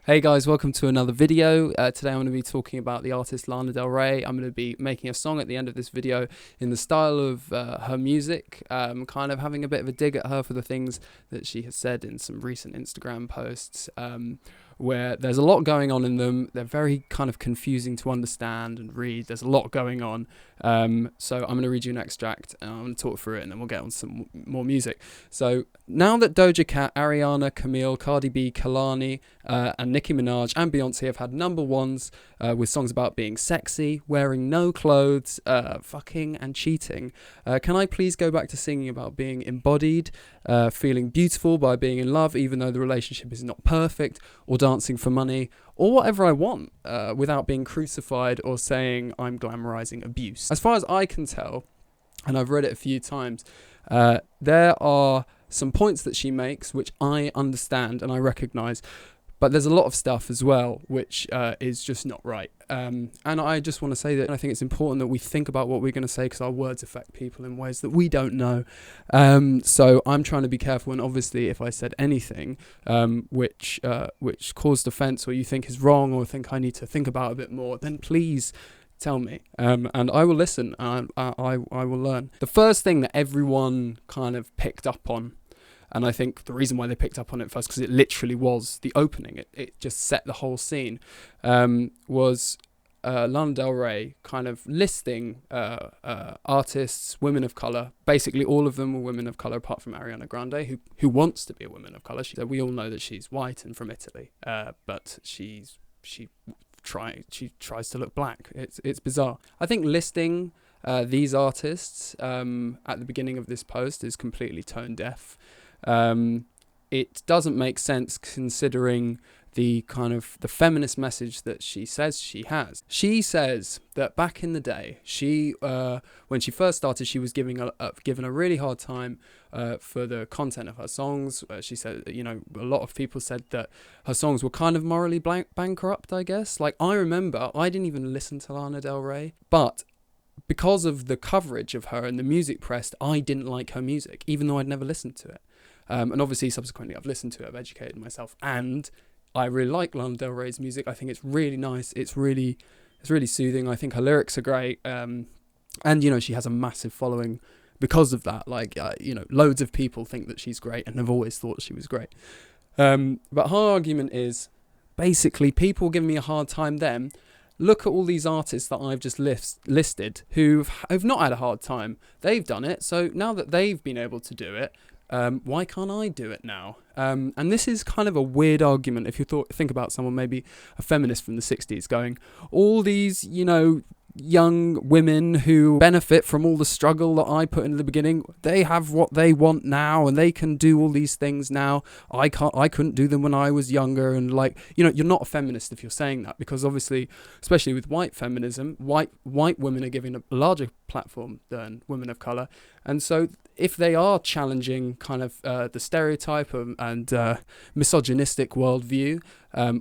Hey guys, welcome to another video. Today I'm going to be talking about the artist Lana Del Rey. I'm going to be making a song at the end of this video in the style of her music, kind of having a bit of a dig at her for the things that she has said in some recent Instagram posts, where there's a lot going on in them. They're very kind of confusing to understand and read. There's a lot going on. So I'm going to read you an extract and I'm going to talk through it and then we'll get on some more music. So now that Doja Cat, Ariana, Camille, Cardi B, Kalani, and Nicki Minaj and Beyonce have had number ones with songs about being sexy, wearing no clothes, fucking and cheating, can I please go back to singing about being embodied, feeling beautiful by being in love even though the relationship is not perfect, or dancing for money, or whatever I want, without being crucified or saying I'm glamorizing abuse. As far as I can tell, and I've read it a few times, there are some points that she makes which I understand and I recognize, but there's a lot of stuff as well which is just not right. And I just want to say that I think it's important that we think about what we're going to say, because our words affect people in ways that we don't know. So I'm trying to be careful, and obviously if I said anything which caused offence or you think is wrong or think I need to think about a bit more, then please tell me, and I will listen, and I will learn. The first thing that everyone kind of picked up on, and I think the reason why they picked up on it first, because it literally was the opening, it just set the whole scene, was Lana Del Rey kind of listing artists, women of colour. Basically all of them were women of colour apart from Ariana Grande, who wants to be a woman of colour. So we all know that she's white and from Italy, but she tries to look black. It's bizarre. I think listing these artists at the beginning of this post is completely tone deaf. It doesn't make sense considering the kind of the feminist message that she says she has. She says that back in the day, when she first started, she was given a really hard time for the content of her songs. She said, a lot of people said that her songs were kind of morally bankrupt, I guess. Like, I remember, I didn't even listen to Lana Del Rey, but because of the coverage of her in the music press, I didn't like her music, even though I'd never listened to it. And obviously, subsequently, I've listened to it, I've educated myself, and I really like Lana Del Rey's music. I think it's really nice. It's really soothing. I think her lyrics are great. And, she has a massive following because of that. Like, loads of people think that she's great and have always thought she was great. But her argument is, basically, people giving me a hard time then. Look at all these artists that I've just listed who've not had a hard time. They've done it. So now that they've been able to do it, why can't I do it now? And this is kind of a weird argument if you think about someone, maybe a feminist from the 60s, going, all these, young women who benefit from all the struggle that I put in the beginning, they have what they want now and they can do all these things now. I couldn't do them when I was younger. And you're not a feminist if you're saying that, because obviously, especially with white feminism, white women are given a larger platform than women of color. And so if they are challenging kind of the stereotype and misogynistic worldview,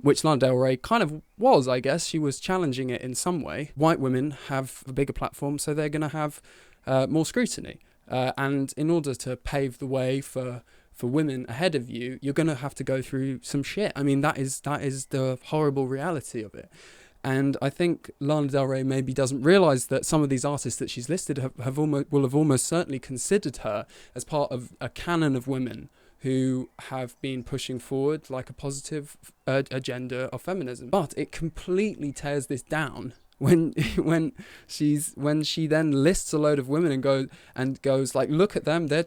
which Lana Del Rey kind of was, I guess, she was challenging it in some way. White women have a bigger platform, so they're going to have more scrutiny. And in order to pave the way for women ahead of you, you're going to have to go through some shit. I mean, that is the horrible reality of it. And I think Lana Del Rey maybe doesn't realise that some of these artists that she's listed will have almost certainly considered her as part of a canon of women who have been pushing forward like a positive agenda of feminism. But it completely tears this down when she then lists a load of women and goes like, look at them, they're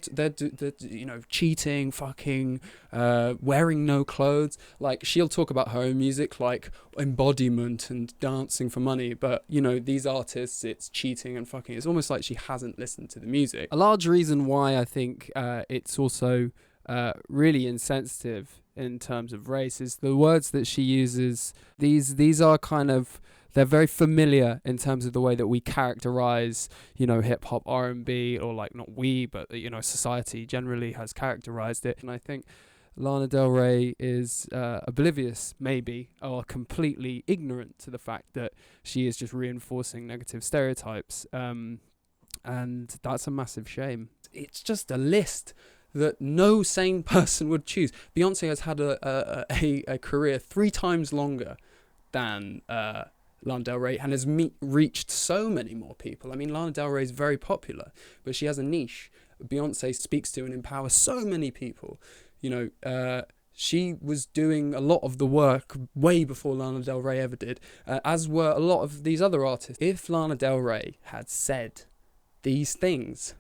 cheating, fucking, wearing no clothes. Like, she'll talk about her own music like embodiment and dancing for money, but these artists, it's cheating and fucking. It's almost like she hasn't listened to the music. A large reason why I think it's also really insensitive in terms of race is the words that she uses. These are kind of, they're very familiar in terms of the way that we characterize, hip hop, R&B, or not we, but society generally has characterized it. And I think Lana Del Rey is oblivious, maybe, or completely ignorant to the fact that she is just reinforcing negative stereotypes. And that's a massive shame. It's just a list that no sane person would choose. Beyonce has had a career 3 times longer than Lana Del Rey, and has reached so many more people. I mean, Lana Del Rey is very popular, but she has a niche. Beyonce speaks to and empowers so many people. She was doing a lot of the work way before Lana Del Rey ever did, as were a lot of these other artists. If Lana Del Rey had said these things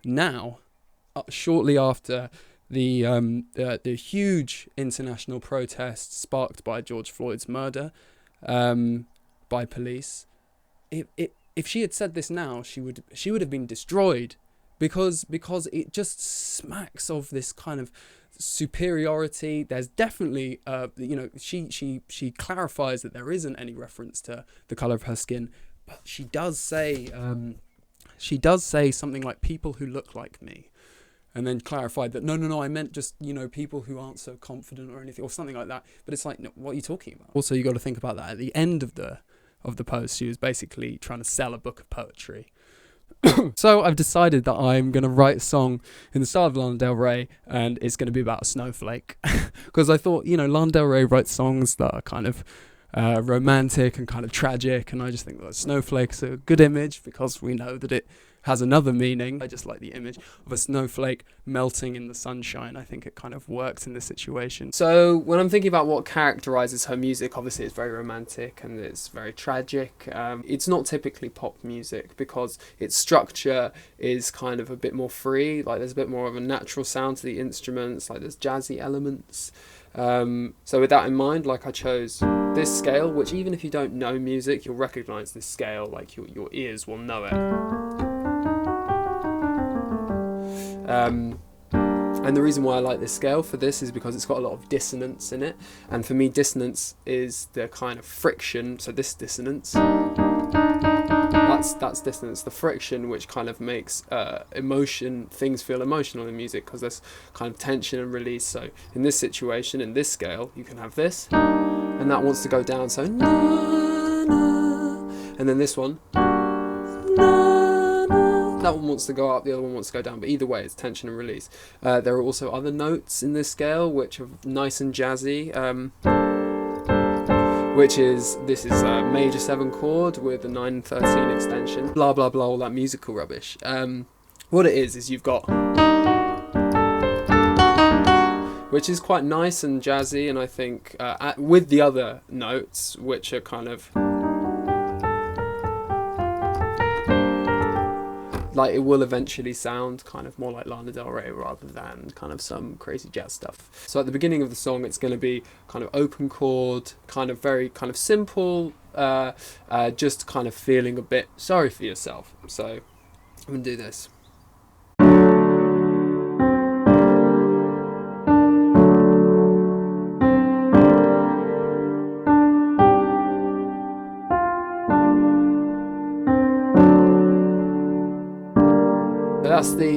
now, shortly after the huge international protests sparked by George Floyd's murder by police, if she had said this now, she would have been destroyed, because it just smacks of this kind of superiority. There's definitely she clarifies that there isn't any reference to the color of her skin, but she does say something like people who look like me, and then clarified that no, I meant just people who aren't so confident or anything, or something like that. But it's like, no, what are you talking about? Also, you got to think about that at the end of the post, she was basically trying to sell a book of poetry. So I've decided that I'm going to write a song in the style of Lana Del Rey, and it's going to be about a snowflake. Because I thought, Lana Del Rey writes songs that are kind of romantic and kind of tragic, and I just think that snowflake's a good image because we know that it has another meaning. I just like the image of a snowflake melting in the sunshine. I think it kind of works in this situation. So when I'm thinking about what characterizes her music, obviously it's very romantic and it's very tragic. It's not typically pop music because its structure is kind of a bit more free. Like there's a bit more of a natural sound to the instruments, like there's jazzy elements. So with that in mind, like I chose this scale, which even if you don't know music, you'll recognize this scale, like your ears will know it. And the reason why I like this scale for this is because it's got a lot of dissonance in it, and for me dissonance is the kind of friction. So this dissonance, that's dissonance, the friction which kind of makes things feel emotional in music, because there's kind of tension and release. So in this situation, in this scale, you can have this, and that wants to go down, so na, na, and then this one, that one wants to go up, the other one wants to go down, but either way it's tension and release. There are also other notes in this scale which are nice and jazzy, this is a major 7 chord with a 9/13 extension, blah blah blah, all that musical rubbish. What it is you've got, which is quite nice and jazzy, and I think with the other notes which are kind of like, it will eventually sound kind of more like Lana Del Rey rather than kind of some crazy jazz stuff. So at the beginning of the song, it's going to be kind of open chord, kind of very kind of simple, just kind of feeling a bit sorry for yourself. So I'm going to do this.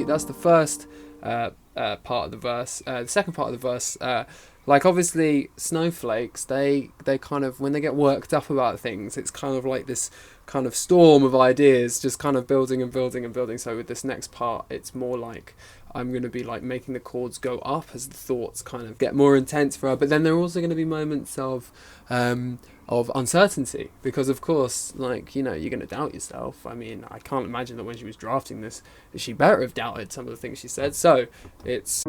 That's the first part of the verse. The second part of the verse, like obviously snowflakes, they kind of, when they get worked up about things, it's kind of like this kind of storm of ideas just kind of building and building and building. So with this next part, it's more like I'm going to be like making the chords go up as the thoughts kind of get more intense for her. But then there are also going to be moments of uncertainty, because of course, like, you're going to doubt yourself. I mean, I can't imagine that when she was drafting this, she better have doubted some of the things she said. So it's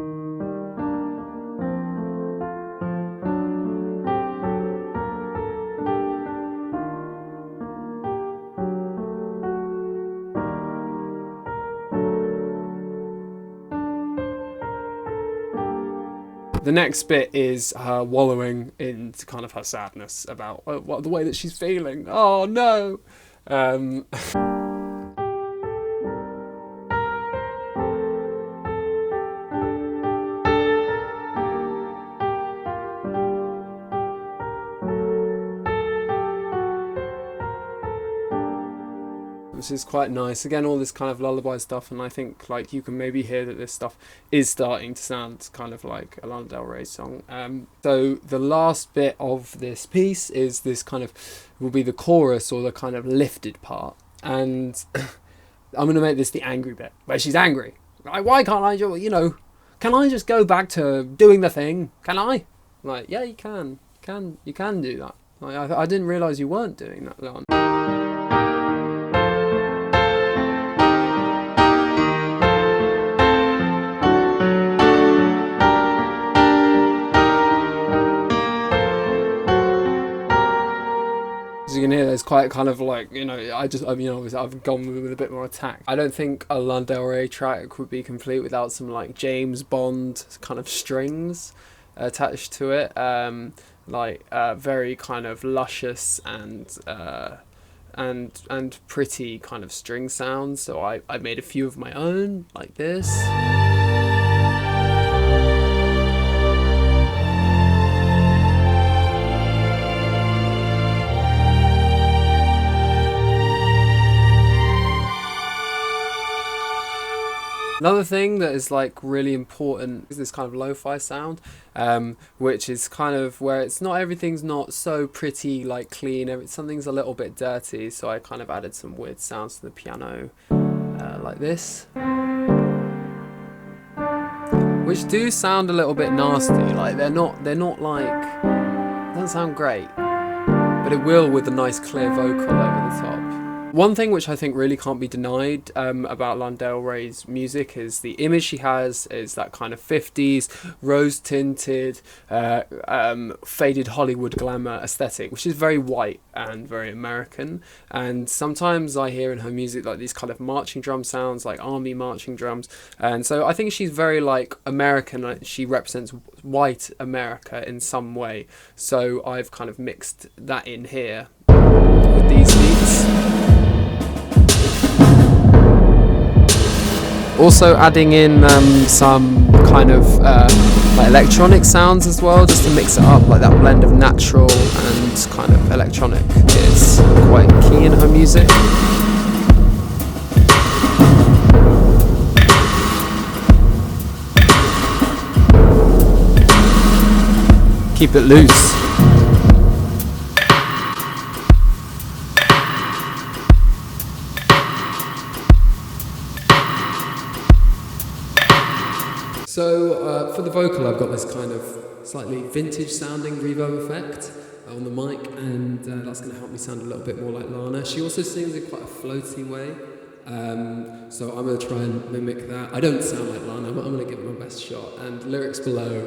the next bit is her wallowing into kind of her sadness about the way that she's feeling. Oh no! Which is quite nice. Again, all this kind of lullaby stuff, and I think like you can maybe hear that this stuff is starting to sound kind of like a Lana Del Rey song. So the last bit of this piece is this kind of, will be the chorus, or the kind of lifted part, and I'm going to make this the angry bit, where she's angry. Like, why can't I, can I just go back to doing the thing? Can I? Like, yeah, you can. You can do that. Like, I didn't realise you weren't doing that, Lana. As you can hear, there's quite kind of like, I've gone with a bit more attack. I don't think a Lana Del Rey track would be complete without some like James Bond kind of strings attached to it, very kind of luscious and pretty kind of string sounds. So I made a few of my own, like this. Another thing that is like really important is this kind of lo-fi sound, which is kind of where it's not, everything's not so pretty, like clean, something's a little bit dirty, so I kind of added some weird sounds to the piano, like this, which do sound a little bit nasty. Like they're not like, doesn't sound great, but it will with a nice clear vocal over the top. One thing which I think really can't be denied about Lana Del Rey's music is the image she has is that kind of 50s rose-tinted, faded Hollywood glamour aesthetic, which is very white and very American. And sometimes I hear in her music like these kind of marching drum sounds, like army marching drums. And so I think she's very like American. Like, she represents white America in some way. So I've kind of mixed that in here with these beats. Also adding in some kind of like electronic sounds as well, just to mix it up. Like that blend of natural and kind of electronic is quite key in her music. Keep it loose. So for the vocal, I've got this kind of slightly vintage sounding reverb effect on the mic, and that's going to help me sound a little bit more like Lana. She also sings in quite a floaty way, so I'm going to try and mimic that. I don't sound like Lana, but I'm going to give it my best shot. And lyrics below.